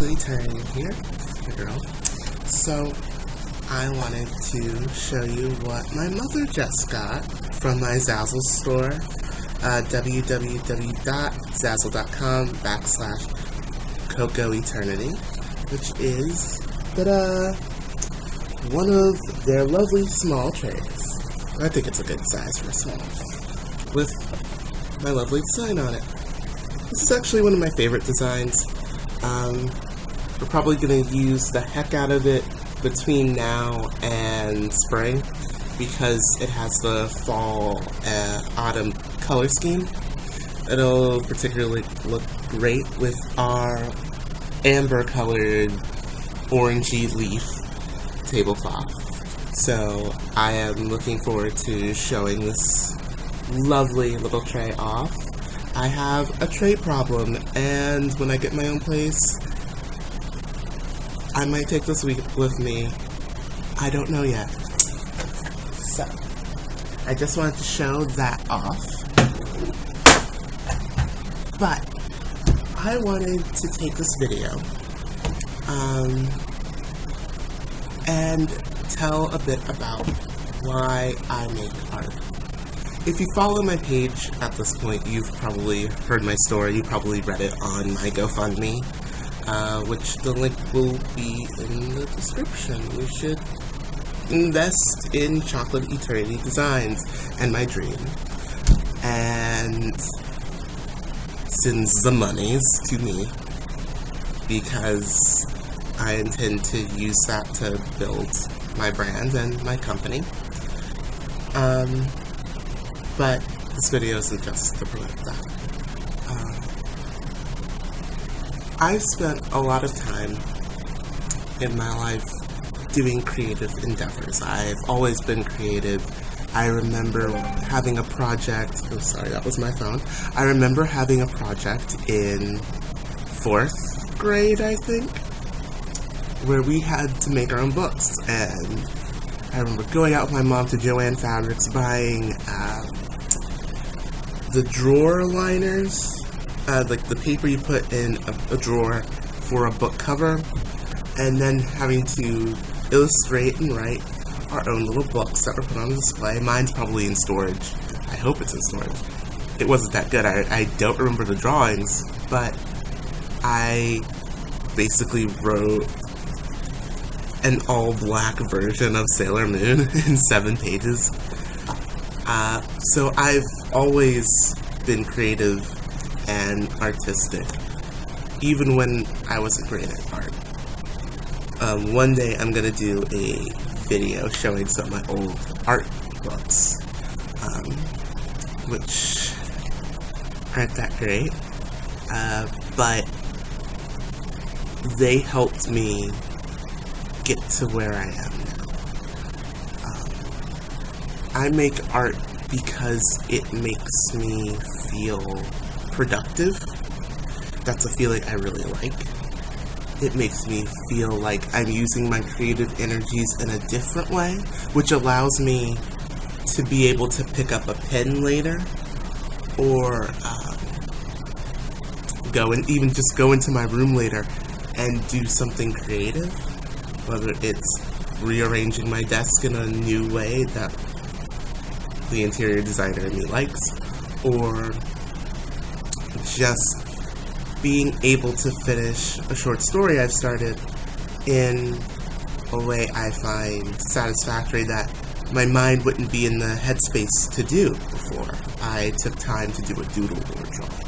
quickly turning here, my girl. So I wanted to show you what my mother just got from my Zazzle store, www.zazzle.com/CocoEternity, which is one of their lovely small trays. I think it's a good size for a small, with my lovely design on it. This is actually one of my favorite designs. We're probably going to use the heck out of it between now and spring because it has the fall autumn color scheme. It'll particularly look great with our amber colored orangey leaf tablecloth. So I am looking forward to showing this lovely little tray off. I have a tray problem, and when I get my own place, I might take this with me. I don't know yet. So, I just wanted to show that off. But, I wanted to take this video, and tell a bit about why I make art. If you follow my page at this point, you've probably heard my story. You probably read it on my GoFundMe, which the link will be in the description. You should invest in Chocolate Eternity Designs and my dream, and send the monies to me because I intend to use that to build my brand and my company. But this video isn't just to promote that. I've spent a lot of time in my life doing creative endeavors. I've always been creative. I remember having a project, oh sorry, that was my phone. I remember having a project in 4th grade, I think, where we had to make our own books. And I remember going out with my mom to Joann Fabrics, buying the drawer liners, like the paper you put in a drawer for a book cover, and then having to illustrate and write our own little books that were put on display. Mine's probably in storage. I hope it's in storage. It wasn't that good. I don't remember the drawings, but I basically wrote an all-black version of Sailor Moon in 7 pages. So I've always been creative and artistic, even when I wasn't great at art. One day I'm gonna do a video showing some of my old art books, which aren't that great, but they helped me get to where I am now. I make art because it makes me feel productive. That's a feeling I really like. It makes me feel like I'm using my creative energies in a different way, which allows me to be able to pick up a pen later, or even just go into my room later and do something creative, whether it's rearranging my desk in a new way that the interior designer in me likes, or just being able to finish a short story I've started in a way I find satisfactory that my mind wouldn't be in the headspace to do before I took time to do a doodle or drawing.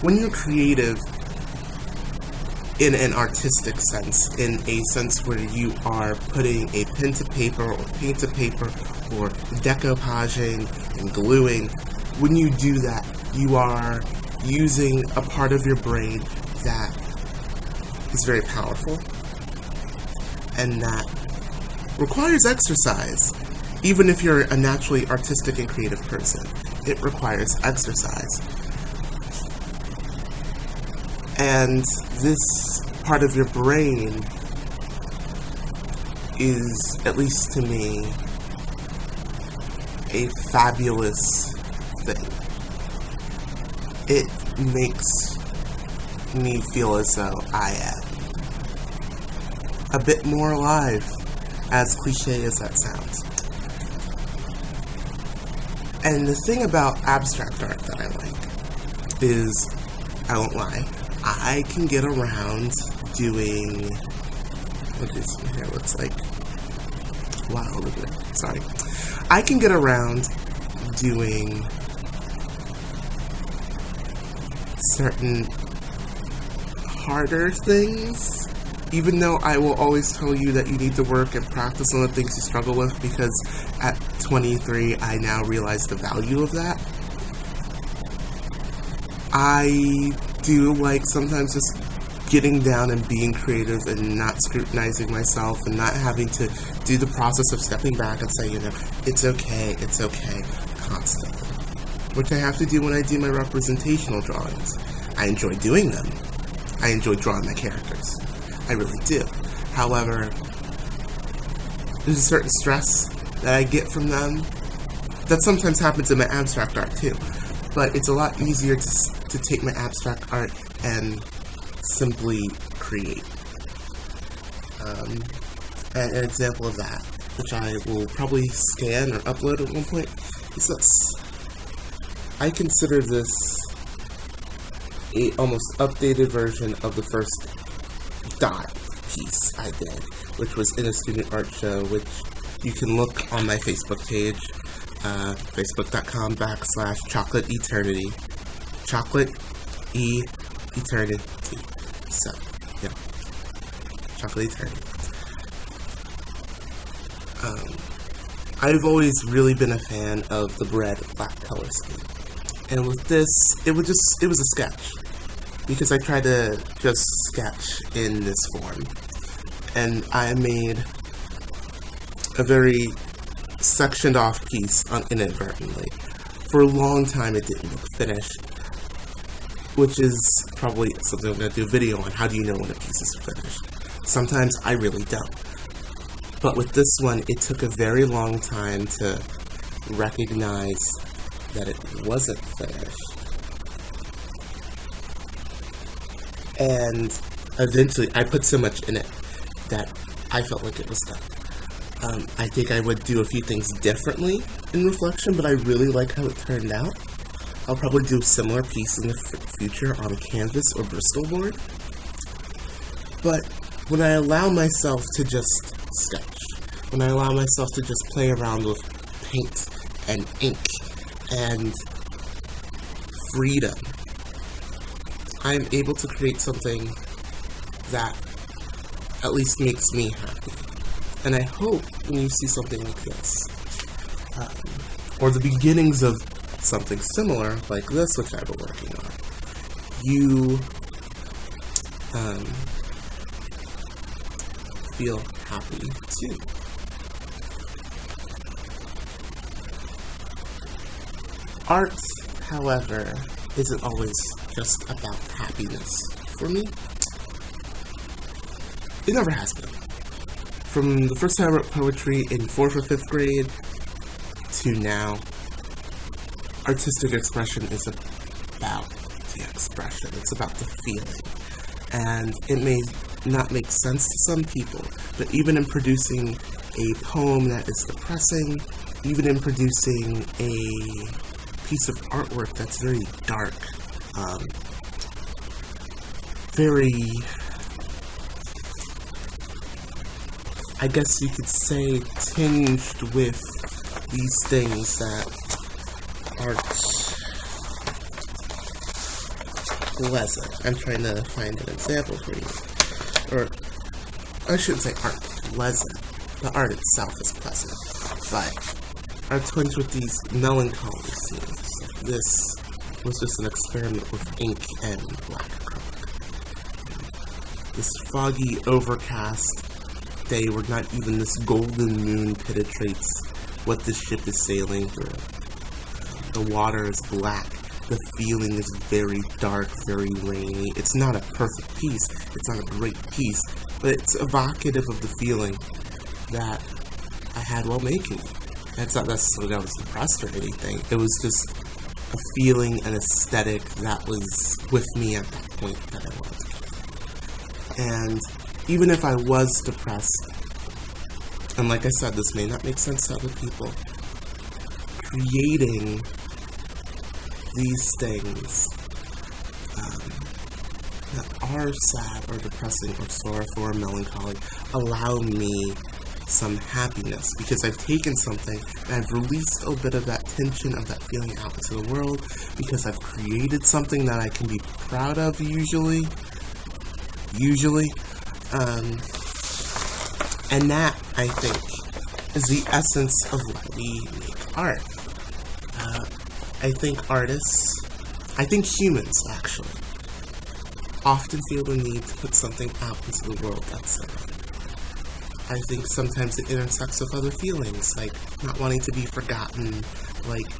When you're creative in an artistic sense, in a sense where you are putting a pen to paper or paint to paper or decoupaging and gluing, when you do that, you are using a part of your brain that is very powerful and that requires exercise. Even if you're a naturally artistic and creative person, it requires exercise. And this part of your brain is, at least to me, a fabulous thing. It makes me feel as though I am a bit more alive, as cliche as that sounds. And the thing about abstract art that I like is, I won't lie, I can get around doing, what this here looks like, wow, look at it, sorry. I can get around doing certain harder things, even though I will always tell you that you need to work and practice on the things you struggle with, because at 23, I now realize the value of that. I do like sometimes just getting down and being creative and not scrutinizing myself and not having to do the process of stepping back and saying, it's okay, constantly. Which I have to do when I do my representational drawings. I enjoy doing them. I enjoy drawing my characters. I really do. However, there's a certain stress that I get from them. That sometimes happens in my abstract art too. But it's a lot easier to take my abstract art and simply create. And an example of that, which I will probably scan or upload at one point, is this. I consider this a almost updated version of the first dot piece I did, which was in a student art show, which you can look on my Facebook page, facebook.com/chocolate eternity. Chocolate eternity. So, yeah. Chocolate eternity. I've always really been a fan of the red black color scheme. And with this, it was a sketch. Because I tried to just sketch in this form. And I made a very sectioned off piece inadvertently. For a long time it didn't look finished, which is probably something I'm going to do a video on. How do you know when a piece is finished? Sometimes I really don't. But with this one, it took a very long time to recognize that it wasn't finished. And eventually I put so much in it that I felt like it was done. I think I would do a few things differently in reflection, but I really like how it turned out. I'll probably do a similar piece in the future on canvas or Bristol board. But when I allow myself to just sketch, when I allow myself to just play around with paint and ink and freedom, I am able to create something that at least makes me happy. And I hope when you see something like this, or the beginnings of something similar like this, which I've been working on, you feel happy too. Art, however, isn't always just about happiness for me. It never has been. From the first time I wrote poetry in 4th or 5th grade to now, artistic expression is about the expression. It's about the feeling. And it may not make sense to some people, but even in producing a poem that is depressing, even in producing a piece of artwork that's very dark, very, I guess you could say, tinged with these things that aren't pleasant. I'm trying to find an example for you. Or, I shouldn't say aren't pleasant. The art itself is pleasant. But are tinged with these melancholy scenes. This was just an experiment with ink and black acrylic. This foggy, overcast day where not even this golden moon penetrates what this ship is sailing through. The water is black. The feeling is very dark, very rainy. It's not a perfect piece. It's not a great piece. But it's evocative of the feeling that I had while making it. And it's not necessarily that I was depressed or anything. It was just a feeling, an aesthetic that was with me at that point that I wanted to. And even if I was depressed, and like I said, this may not make sense to other people, creating these things that are sad or depressing or sorrowful or melancholy allow me some happiness, because I've taken something and I've released a bit of that tension, of that feeling out into the world, because I've created something that I can be proud of usually, and that, I think, is the essence of why we make art. I think humans, actually, often feel the need to put something out into the world that's sad. I think sometimes it intersects with other feelings, like not wanting to be forgotten, like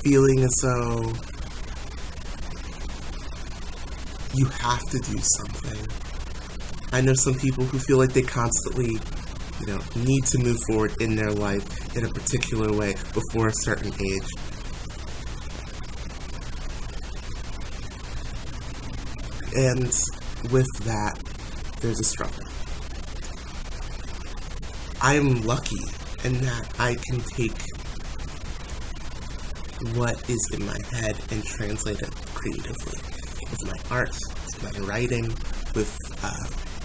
feeling as though you have to do something. I know some people who feel like they constantly, need to move forward in their life in a particular way before a certain age. And with that, there's a struggle. I am lucky in that I can take what is in my head and translate it creatively. With my art, with my writing, with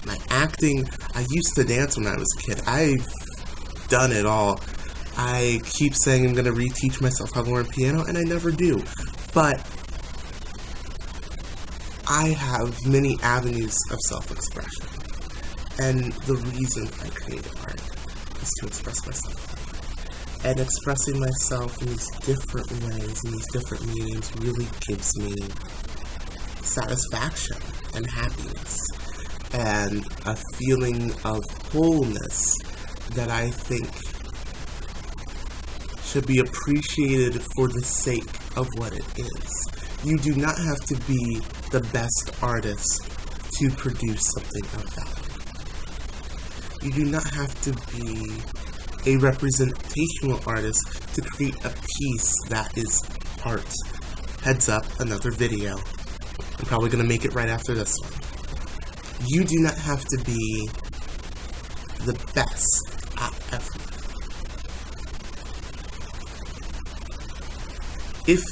my acting. I used to dance when I was a kid. I've done it all. I keep saying I'm going to reteach myself how to learn piano, and I never do. But I have many avenues of self-expression. And the reason I created art is to express myself. And expressing myself in these different ways, in these different mediums, really gives me satisfaction and happiness and a feeling of wholeness that I think should be appreciated for the sake of what it is. You do not have to be the best artist to produce something of value. You do not have to be a representational artist to create a piece that is art. Heads up, another video. I'm probably going to make it right after this one. You do not have to be the best at everything. If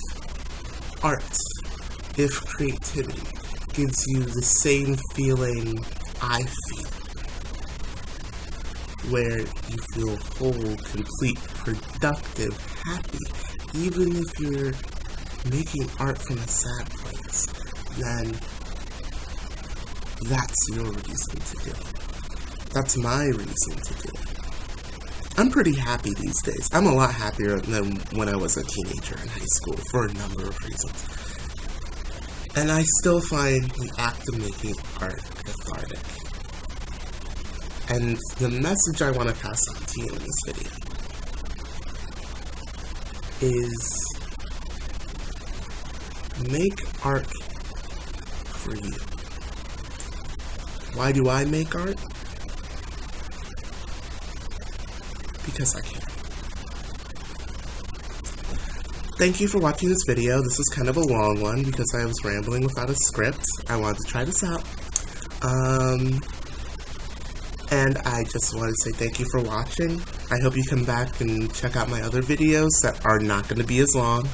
art, if creativity gives you the same feeling I feel, where you feel whole, complete, productive, happy, even if you're making art from a sad place, then that's your reason to do it. That's my reason to do it. I'm pretty happy these days. I'm a lot happier than when I was a teenager in high school for a number of reasons. And I still find the act of making art cathartic. And the message I want to pass on to you in this video is make art for you. Why do I make art? Because I can. Thank you for watching this video. This is kind of a long one because I was rambling without a script. I wanted to try this out. And I just want to say thank you for watching. I hope you come back and check out my other videos that are not going to be as long.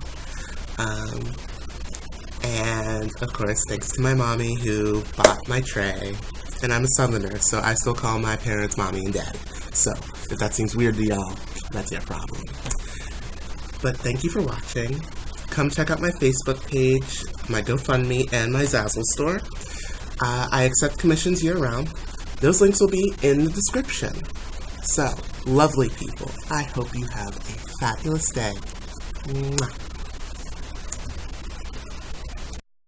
And, of course, thanks to my mommy who bought my tray. And I'm a Southerner, so I still call my parents mommy and daddy. So, if that seems weird to y'all, that's your problem. But thank you for watching. Come check out my Facebook page, my GoFundMe, and my Zazzle store. I accept commissions year-round. Those links will be in the description. So, lovely people, I hope you have a fabulous day. Mwah.